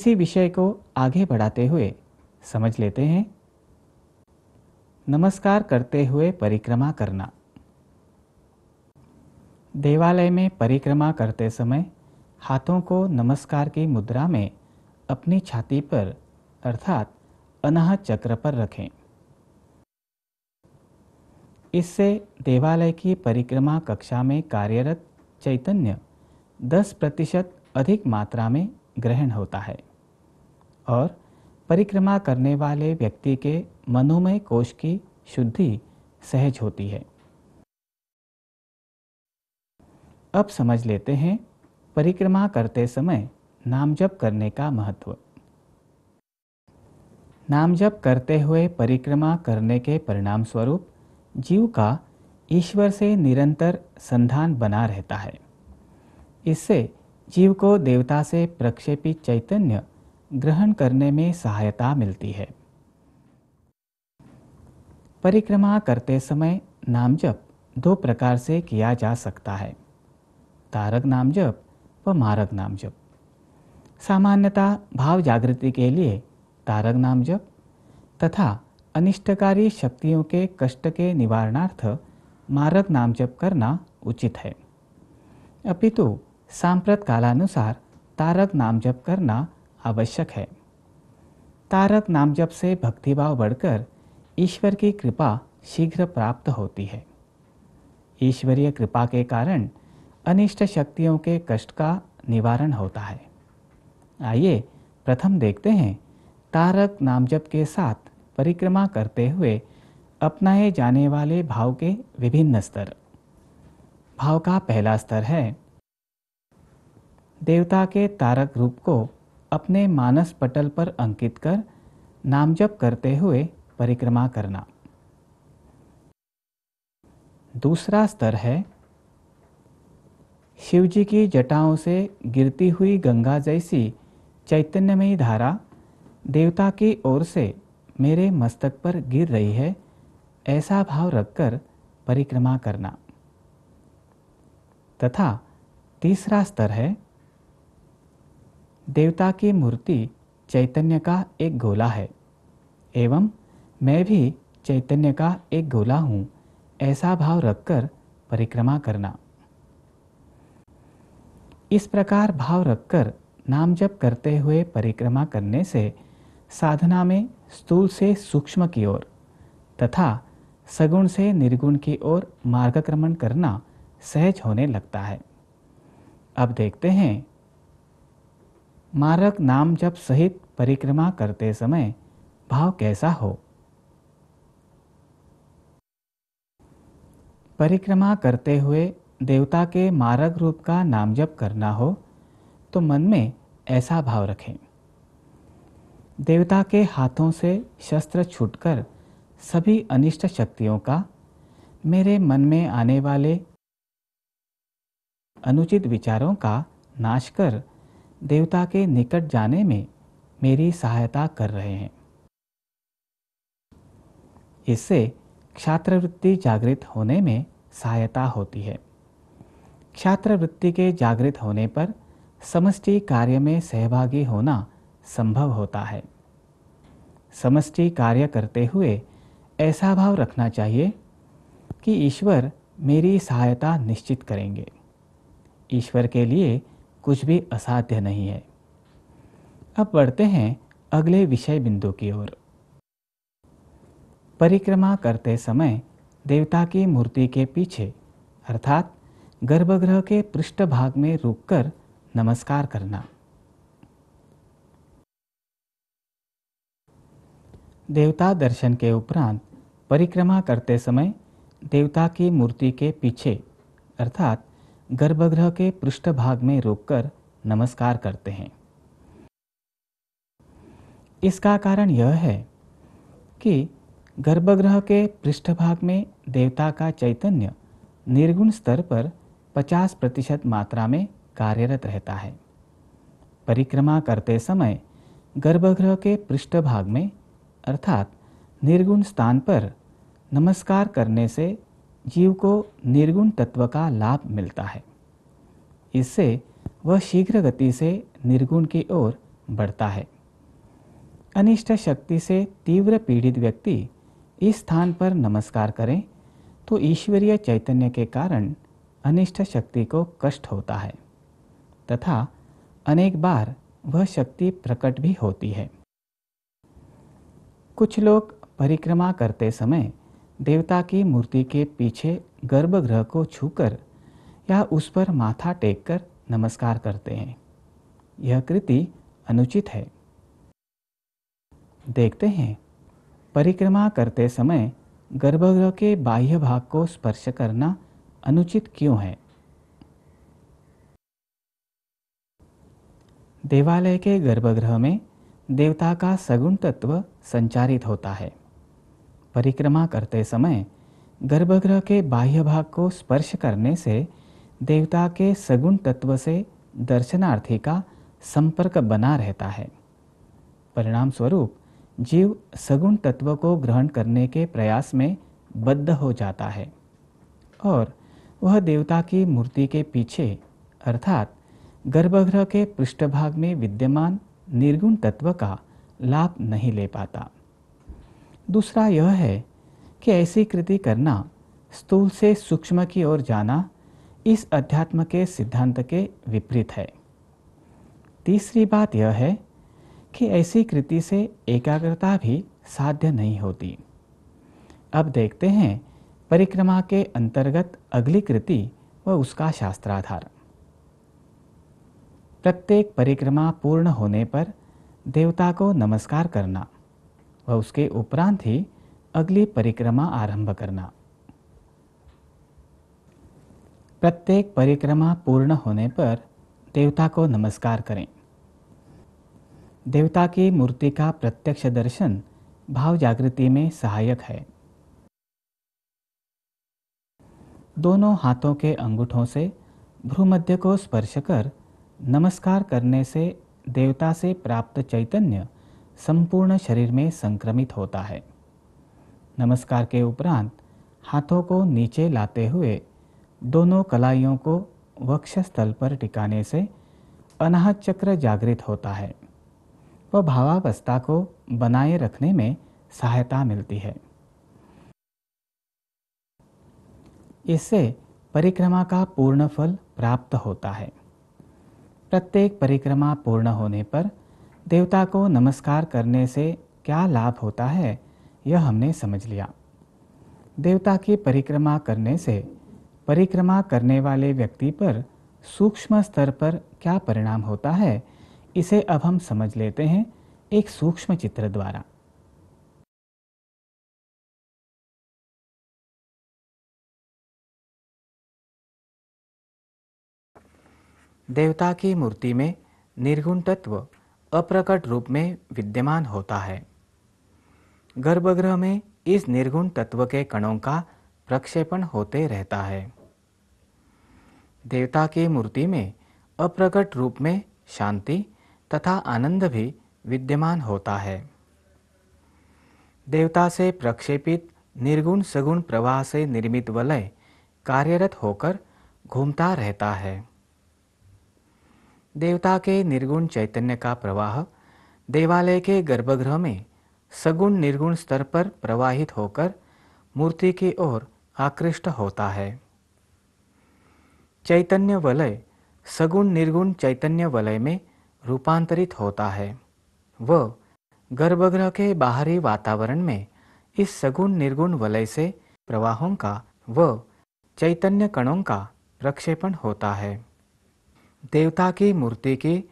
इसी विषय को आगे बढ़ाते हुए समझ लेते हैं। नमस्कार करते हुए परिक्रमा करना। देवालय में परिक्रमा करते समय हाथों को नमस्कार की मुद्रा में अपनी छाती पर अर्थात अनाहत चक्र पर रखें। इससे देवालय की परिक्रमा कक्षा में कार्यरत चैतन्य 10% अधिक मात्रा में ग्रहण होता है और परिक्रमा करने वाले व्यक्ति के मनोमय कोश की शुद्धि सहज होती है। अब समझ लेते हैं परिक्रमा करते समय नाम जप करने का महत्व। नाम जप करते हुए परिक्रमा करने के परिणाम स्वरूप जीव का ईश्वर से निरंतर संधान बना रहता है। इससे जीव को देवता से प्रक्षेपित चैतन्य ग्रहण करने में सहायता मिलती है। परिक्रमा करते समय नाम जप 2 प्रकार से किया जा सकता है, तारक नाम जप व मारक नाम जप। सामान्यतः भाव जागृति के लिए तारक नाम जप तथा अनिष्टकारी शक्तियों के कष्ट के निवारणार्थ मारक नाम जप करना उचित है। अपितु सांप्रत कालानुसार तारक नाम जप करना आवश्यक है। तारक नाम जप से भक्तिभाव बढ़कर ईश्वर की कृपा शीघ्र प्राप्त होती है। ईश्वरीय कृपा के कारण अनिष्ट शक्तियों के कष्ट का निवारण होता है। आइए प्रथम देखते हैं तारक नाम जप के साथ परिक्रमा करते हुए अपनाए जाने वाले भाव के विभिन्न स्तर। भाव का पहला स्तर है देवता के तारक रूप को अपने मानस पटल पर अंकित कर नाम जप करते हुए परिक्रमा करना। दूसरा स्तर है शिवजी की जटाओं से गिरती हुई गंगा जैसी चैतन्यमयी धारा देवता की ओर से मेरे मस्तक पर गिर रही है, ऐसा भाव रखकर परिक्रमा करना। तथा तीसरा स्तर है देवता की मूर्ति चैतन्य का एक गोला है एवं मैं भी चैतन्य का एक गोला हूँ, ऐसा भाव रखकर परिक्रमा करना। इस प्रकार भाव रखकर नाम जप करते हुए परिक्रमा करने से साधना में स्थूल से सूक्ष्म की ओर तथा सगुण से निर्गुण की ओर मार्गक्रमण करना सहज होने लगता है। अब देखते हैं मारक नाम जप सहित परिक्रमा करते समय भाव कैसा हो। परिक्रमा करते हुए देवता के मारक रूप का नाम जप करना हो तो मन में ऐसा भाव रखें, देवता के हाथों से शस्त्र छूटकर सभी अनिष्ट शक्तियों का, मेरे मन में आने वाले अनुचित विचारों का नाश कर देवता के निकट जाने में मेरी सहायता कर रहे हैं। इससे क्षात्रवृत्ति जागृत होने में सहायता होती है। क्षात्रवृत्ति के जागृत होने पर समष्टि कार्य में सहभागी होना संभव होता है। समष्टि कार्य करते हुए ऐसा भाव रखना चाहिए कि ईश्वर मेरी सहायता निश्चित करेंगे। ईश्वर के लिए कुछ भी असाध्य नहीं है। अब बढ़ते हैं अगले विषय बिंदु की ओर। परिक्रमा करते समय देवता की मूर्ति के पीछे अर्थात गर्भगृह के पृष्ठभाग में रुककर नमस्कार करना। देवता दर्शन के उपरांत परिक्रमा करते समय देवता की मूर्ति के पीछे अर्थात गर्भगृह के पृष्ठभाग में रुककर नमस्कार करते हैं। इसका कारण यह है कि गर्भगृह के पृष्ठभाग में देवता का चैतन्य निर्गुण स्तर पर 50% मात्रा में कार्यरत रहता है। परिक्रमा करते समय गर्भगृह के पृष्ठभाग में अर्थात निर्गुण स्थान पर नमस्कार करने से जीव को निर्गुण तत्व का लाभ मिलता है। इससे वह शीघ्र गति से निर्गुण की ओर बढ़ता है। अनिष्ट शक्ति से तीव्र पीड़ित व्यक्ति इस स्थान पर नमस्कार करें तो ईश्वरीय चैतन्य के कारण अनिष्ट शक्ति को कष्ट होता है तथा अनेक बार वह शक्ति प्रकट भी होती है। कुछ लोग परिक्रमा करते समय देवता की मूर्ति के पीछे गर्भगृह को छूकर या उस पर माथा टेककर नमस्कार करते हैं। यह कृति अनुचित है। देखते हैं, परिक्रमा करते समय गर्भगृह के बाह्य भाग को स्पर्श करना अनुचित क्यों है। देवालय के गर्भगृह में देवता का सगुण तत्व संचारित होता है। परिक्रमा करते समय गर्भगृह के बाह्य भाग को स्पर्श करने से देवता के सगुण तत्व से दर्शनार्थी का संपर्क बना रहता है। परिणाम स्वरूप जीव सगुण तत्व को ग्रहण करने के प्रयास में बद्ध हो जाता है और वह देवता की मूर्ति के पीछे अर्थात गर्भगृह के पृष्ठभाग में विद्यमान निर्गुण तत्व का लाभ नहीं ले पाता। दूसरा यह है कि ऐसी कृति करना स्थूल से सूक्ष्म की ओर जाना इस अध्यात्म के सिद्धांत के विपरीत है। तीसरी बात यह है कि ऐसी कृति से एकाग्रता भी साध्य नहीं होती। अब देखते हैं परिक्रमा के अंतर्गत अगली कृति व उसका शास्त्राधार। प्रत्येक परिक्रमा पूर्ण होने पर देवता को नमस्कार करना व उसके उपरांत ही अगली परिक्रमा आरंभ करना। प्रत्येक परिक्रमा पूर्ण होने पर देवता को नमस्कार करें। देवता की मूर्ति का प्रत्यक्ष दर्शन भाव जागृति में सहायक है। दोनों हाथों के अंगूठों से भ्रूमध्य को स्पर्श कर नमस्कार करने से देवता से प्राप्त चैतन्य संपूर्ण शरीर में संक्रमित होता है। नमस्कार के उपरांत हाथों को नीचे लाते हुए दोनों कलाइयों को वक्षस्थल पर टिकाने से अनाहत चक्र जागृत होता है व भावावस्था को बनाए रखने में सहायता मिलती है। इससे परिक्रमा का पूर्ण फल प्राप्त होता है। प्रत्येक परिक्रमा पूर्ण होने पर देवता को नमस्कार करने से क्या लाभ होता है, यह हमने समझ लिया। देवता की परिक्रमा करने से परिक्रमा करने वाले व्यक्ति पर सूक्ष्म स्तर पर क्या परिणाम होता है, इसे अब हम समझ लेते हैं एक सूक्ष्म चित्र द्वारा। देवता की मूर्ति में निर्गुण तत्व अप्रकट रूप में विद्यमान होता है। गर्भगृह में इस निर्गुण तत्व के कणों का प्रक्षेपण होते रहता है। देवता की मूर्ति में अप्रकट रूप में शांति तथा आनंद भी विद्यमान होता है। देवता से प्रक्षेपित निर्गुण सगुण प्रवाह से निर्मित वलय कार्यरत होकर घूमता रहता है। देवता के निर्गुण चैतन्य का प्रवाह देवालय के गर्भगृह में सगुण निर्गुण स्तर पर प्रवाहित होकर मूर्ति की ओर आकृष्ट होता है। चैतन्य वलय सगुण निर्गुण चैतन्य वलय में रूपांतरित होता है व गर्भगृह के बाहरी वातावरण में इस सगुण निर्गुण वलय से प्रवाहों का व चैतन्य कणों का प्रक्षेपण होता है। देवता की मूर्ति की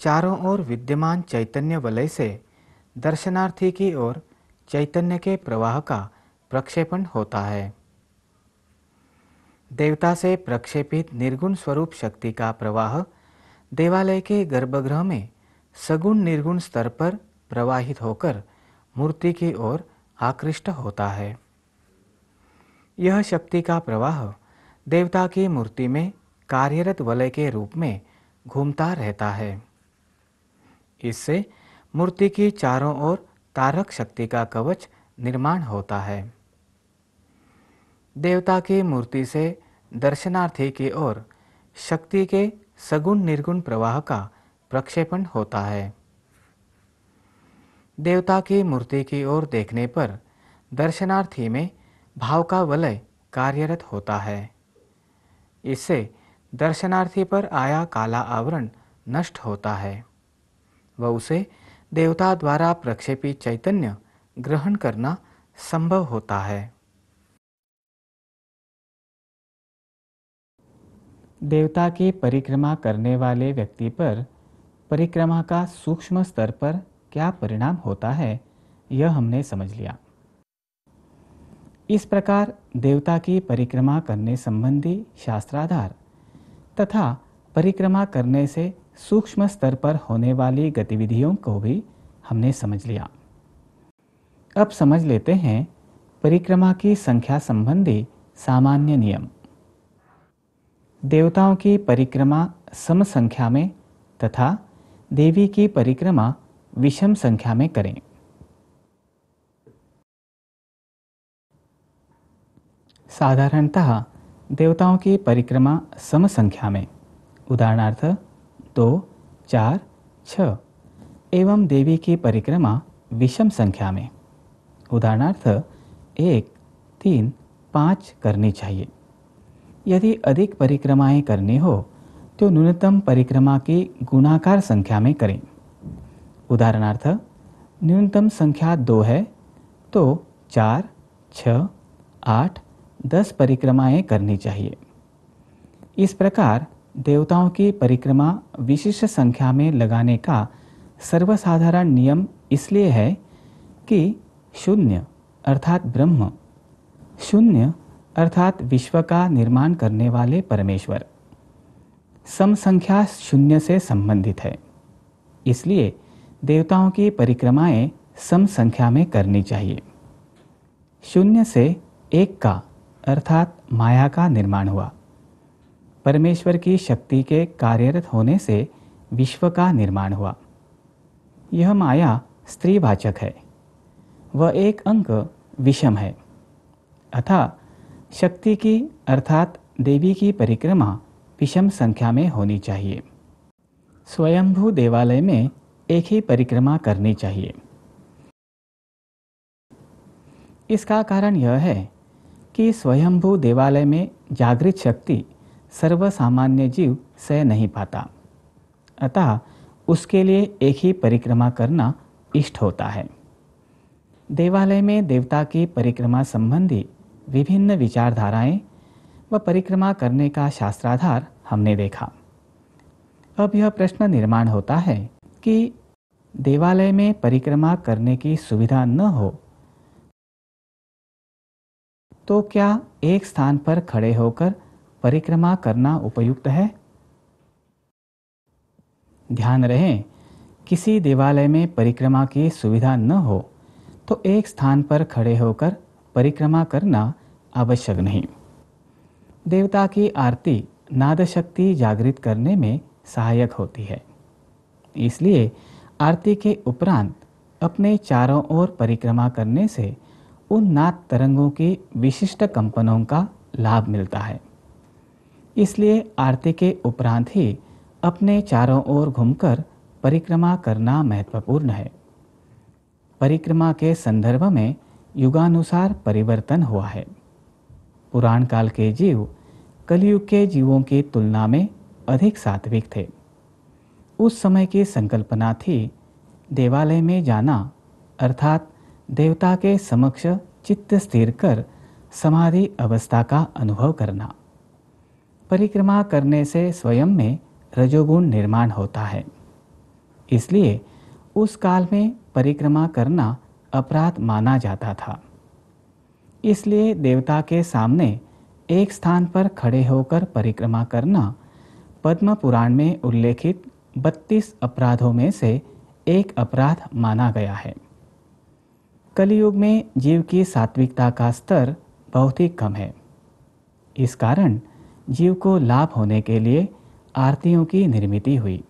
चारों ओर विद्यमान चैतन्य वलय से दर्शनार्थी की ओर चैतन्य के प्रवाह का प्रक्षेपण होता है। देवता से प्रक्षेपित निर्गुण स्वरूप शक्ति का प्रवाह देवालय के गर्भगृह में सगुण निर्गुण स्तर पर प्रवाहित होकर मूर्ति की ओर आकृष्ट होता है। यह शक्ति का प्रवाह देवता की मूर्ति में कार्यरत वलय के रूप में घूमता रहता है। इससे मूर्ति की चारों ओर तारक शक्ति का कवच निर्माण होता है। देवता की मूर्ति से दर्शनार्थी की ओर शक्ति के सगुण निर्गुण प्रवाह का प्रक्षेपण होता है। देवता की मूर्ति की ओर देखने पर दर्शनार्थी में भाव का वलय कार्यरत होता है। इससे दर्शनार्थी पर आया काला आवरण नष्ट होता है व उसे देवता द्वारा प्रक्षेपित चैतन्य ग्रहण करना संभव होता है। देवता की परिक्रमा करने वाले व्यक्ति पर परिक्रमा का सूक्ष्म स्तर पर क्या परिणाम होता है, यह हमने समझ लिया। इस प्रकार देवता की परिक्रमा करने संबंधी शास्त्राधार तथा परिक्रमा करने से सूक्ष्म स्तर पर होने वाली गतिविधियों को भी हमने समझ लिया। अब समझ लेते हैं परिक्रमा की संख्या संबंधी सामान्य नियम। देवताओं की परिक्रमा सम संख्या में तथा देवी की परिक्रमा विषम संख्या में करें। साधारणतः देवताओं की परिक्रमा सम संख्या में, उदाहरणार्थ 2, 4, 6 एवं देवी की परिक्रमा विषम संख्या में, उदाहरणार्थ 1, 3, 5 करनी चाहिए। यदि अधिक परिक्रमाएं करनी हो तो न्यूनतम परिक्रमा की गुणाकार संख्या में करें। उदाहरणार्थ न्यूनतम संख्या 2 है तो 4, 6, 8, 10 परिक्रमाएं करनी चाहिए। इस प्रकार देवताओं की परिक्रमा विशिष्ट संख्या में लगाने का सर्वसाधारण नियम इसलिए है कि शून्य अर्थात ब्रह्म, शून्य अर्थात विश्व का निर्माण करने वाले परमेश्वर, सम संख्या शून्य से संबंधित है। इसलिए देवताओं की परिक्रमाएं सम संख्या में करनी चाहिए। शून्य से एक का अर्थात माया का निर्माण हुआ। परमेश्वर की शक्ति के कार्यरत होने से विश्व का निर्माण हुआ। यह माया स्त्रीवाचक है। वह एक अंक विषम है। अतः शक्ति की अर्थात देवी की परिक्रमा विषम संख्या में होनी चाहिए। स्वयंभू देवालय में एक ही परिक्रमा करनी चाहिए। इसका कारण यह है कि स्वयंभू देवालय में जागृत शक्ति सर्वसामान्य जीव सह नहीं पाता, अतः उसके लिए एक ही परिक्रमा करना इष्ट होता है। देवालय में देवता की परिक्रमा संबंधी विभिन्न विचारधाराएं व परिक्रमा करने का शास्त्राधार हमने देखा। अब यह प्रश्न निर्माण होता है कि देवालय में परिक्रमा करने की सुविधा न हो तो क्या एक स्थान पर खड़े होकर परिक्रमा करना उपयुक्त है? ध्यान रहे, किसी देवालय में परिक्रमा की सुविधा न हो तो एक स्थान पर खड़े होकर परिक्रमा करना आवश्यक नहीं। देवता की आरती नाद शक्ति जागृत करने में सहायक होती है। इसलिए आरती के उपरांत अपने चारों ओर परिक्रमा करने से उन नाद तरंगों की विशिष्ट कंपनों का लाभ मिलता है। इसलिए आरती के उपरांत ही अपने चारों ओर घूमकर परिक्रमा करना महत्वपूर्ण है। परिक्रमा के संदर्भ में युगानुसार परिवर्तन हुआ है। पुराण काल के जीव कलियुग के जीवों की तुलना में अधिक सात्विक थे। उस समय की संकल्पना थी देवालय में जाना अर्थात देवता के समक्ष चित्त स्थिर कर समाधि अवस्था का अनुभव करना। परिक्रमा करने से स्वयं में रजोगुण निर्माण होता है। इसलिए उस काल में परिक्रमा करना अपराध माना जाता था। इसलिए देवता के सामने एक स्थान पर खड़े होकर परिक्रमा करना पद्म पुराण में उल्लेखित 32 अपराधों में से एक अपराध माना गया है। कलियुग में जीव की सात्विकता का स्तर बहुत ही कम है। इस कारण जीव को लाभ होने के लिए आरतियों की निर्मित हुई।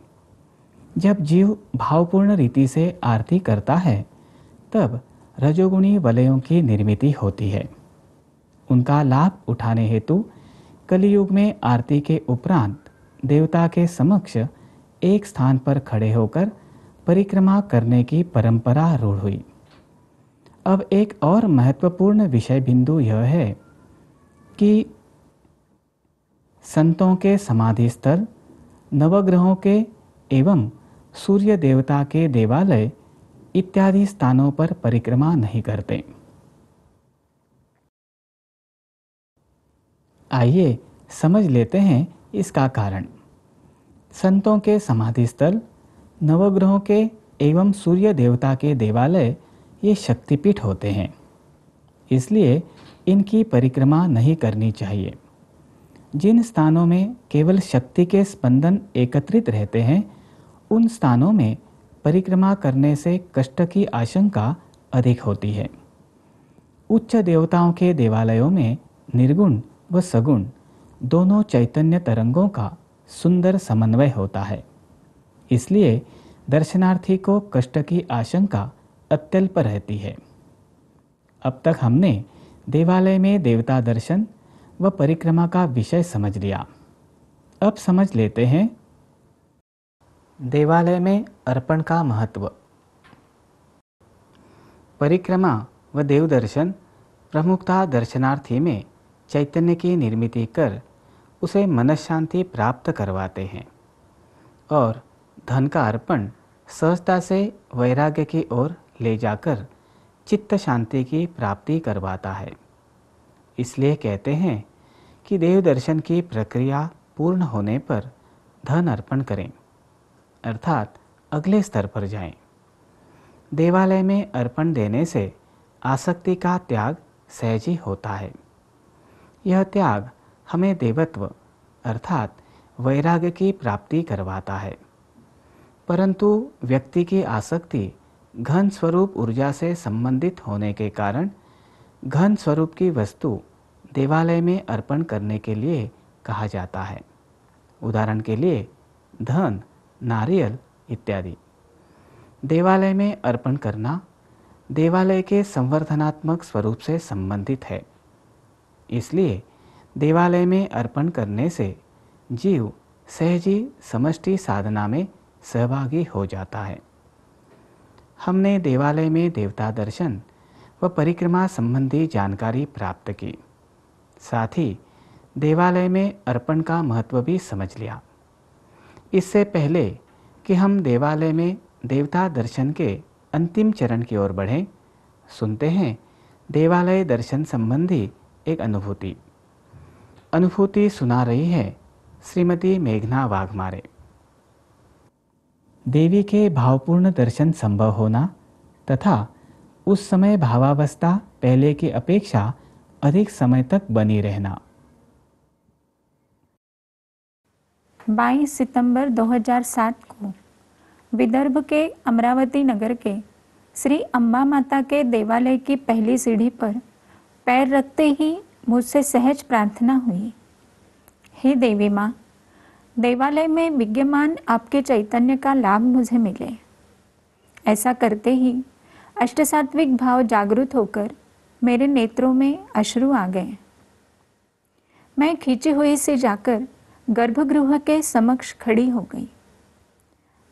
जब जीव भावपूर्ण रीति से आरती करता है तब रजोगुणी वलयों की निर्मित होती है। उनका लाभ उठाने हेतु कलियुग में आरती के उपरांत देवता के समक्ष एक स्थान पर खड़े होकर परिक्रमा करने की परंपरा रूढ़ हुई। अब एक और महत्वपूर्ण विषय बिंदु यह है कि संतों के समाधि स्थल, नवग्रहों के एवं सूर्य देवता के देवालय इत्यादि स्थानों पर परिक्रमा नहीं करते। आइए समझ लेते हैं इसका कारण। संतों के समाधि स्थल, नवग्रहों के एवं सूर्य देवता के देवालय ये शक्तिपीठ होते हैं, इसलिए इनकी परिक्रमा नहीं करनी चाहिए। जिन स्थानों में केवल शक्ति के स्पंदन एकत्रित रहते हैं, उन स्थानों में परिक्रमा करने से कष्ट की आशंका अधिक होती है। उच्च देवताओं के देवालयों में निर्गुण व सगुण दोनों चैतन्य तरंगों का सुंदर समन्वय होता है, इसलिए दर्शनार्थी को कष्ट की आशंका अत्यल्प रहती है। अब तक हमने देवालय में देवता दर्शन व परिक्रमा का विषय समझ लिया। अब समझ लेते हैं देवालय में अर्पण का महत्व। परिक्रमा व देव दर्शन प्रमुखतः दर्शनार्थी में चैतन्य की निर्मित कर उसे मनःशांति प्राप्त करवाते हैं और धन का अर्पण सहजता से वैराग्य की ओर ले जाकर चित्त शांति की प्राप्ति करवाता है। इसलिए कहते हैं कि देव दर्शन की प्रक्रिया पूर्ण होने पर धन अर्पण करें, अर्थात अगले स्तर पर जाएं। देवालय में अर्पण देने से आसक्ति का त्याग सहज ही होता है। यह त्याग हमें देवत्व अर्थात वैराग्य की प्राप्ति करवाता है। परंतु व्यक्ति की आसक्ति घन स्वरूप ऊर्जा से संबंधित होने के कारण घन स्वरूप की वस्तु देवालय में अर्पण करने के लिए कहा जाता है। उदाहरण के लिए धन, नारियल इत्यादि। देवालय में अर्पण करना देवालय के संवर्धनात्मक स्वरूप से संबंधित है। इसलिए देवालय में अर्पण करने से जीव सहजी समष्टि साधना में सहभागी हो जाता है। हमने देवालय में देवता दर्शन व परिक्रमा संबंधी जानकारी प्राप्त की, साथ ही देवालय में अर्पण का महत्व भी समझ लिया। इससे पहले कि हम देवालय में देवता दर्शन के अंतिम चरण की ओर बढ़ें, सुनते हैं देवालय दर्शन संबंधी एक अनुभूति सुना रही है श्रीमती मेघना वाघमारे। देवी के भावपूर्ण दर्शन संभव होना तथा उस समय भावावस्था पहले की अपेक्षा अधिक समय तक बनी रहना। 22 सितंबर 2007 को विदर्भ के अमरावती नगर के श्री अम्बा माता के देवालय की पहली सीढ़ी पर पैर रखते ही मुझसे सहज प्रार्थना हुई, हे देवी माँ, देवालय में विद्यमान आपके चैतन्य का लाभ मुझे मिले। ऐसा करते ही अष्टसात्विक भाव जागृत होकर मेरे नेत्रों में अश्रु आ गए। मैं खींची हुई से जाकर गर्भगृह के समक्ष खड़ी हो गई।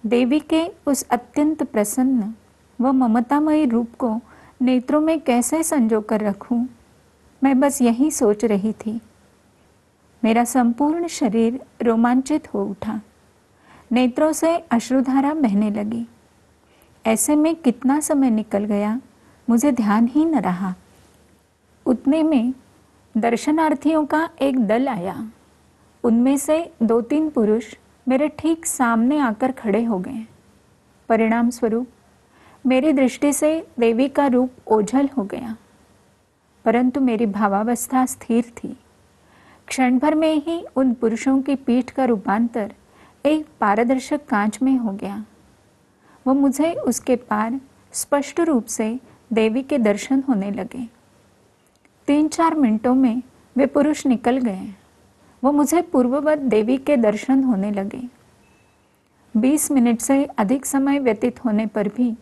देवी के उस अत्यंत प्रसन्न व ममतामयी रूप को नेत्रों में कैसे संजो कर रखूं, मैं बस यही सोच रही थी। मेरा संपूर्ण शरीर रोमांचित हो उठा, नेत्रों से अश्रुधारा बहने लगी। ऐसे में कितना समय निकल गया मुझे ध्यान ही न रहा। उतने में दर्शनार्थियों का एक दल आया। उनमें से 2-3 पुरुष मेरे ठीक सामने आकर खड़े हो गए। परिणाम स्वरूप मेरी दृष्टि से देवी का रूप ओझल हो गया, परंतु मेरी भावावस्था स्थिर थी। क्षण भर में ही उन पुरुषों की पीठ का रूपांतर एक पारदर्शक कांच में हो गया। वह मुझे उसके पार स्पष्ट रूप से देवी के दर्शन होने लगे। 3-4 मिनटों में वे पुरुष निकल गए। वो मुझे पूर्ववत देवी के दर्शन होने लगे। 20 मिनट से अधिक समय व्यतीत होने पर भी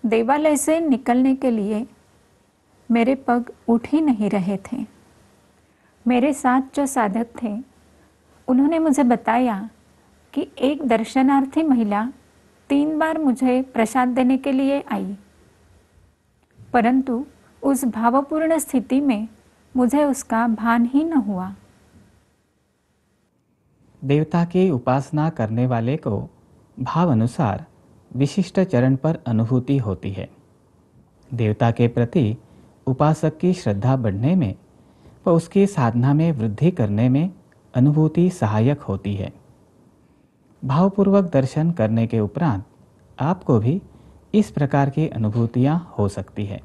देवालय से निकलने के लिए मेरे पग उठ ही नहीं रहे थे। मेरे साथ जो साधक थे, उन्होंने मुझे बताया कि एक दर्शनार्थी महिला 3 बार मुझे प्रसाद देने के लिए आई, परंतु उस भावपूर्ण स्थिति में मुझे उसका भान ही न हुआ। देवता की उपासना करने वाले को भाव अनुसार विशिष्ट चरण पर अनुभूति होती है। देवता के प्रति उपासक की श्रद्धा बढ़ने में व उसकी साधना में वृद्धि करने में अनुभूति सहायक होती है। भावपूर्वक दर्शन करने के उपरांत आपको भी इस प्रकार की अनुभूतियाँ हो सकती है।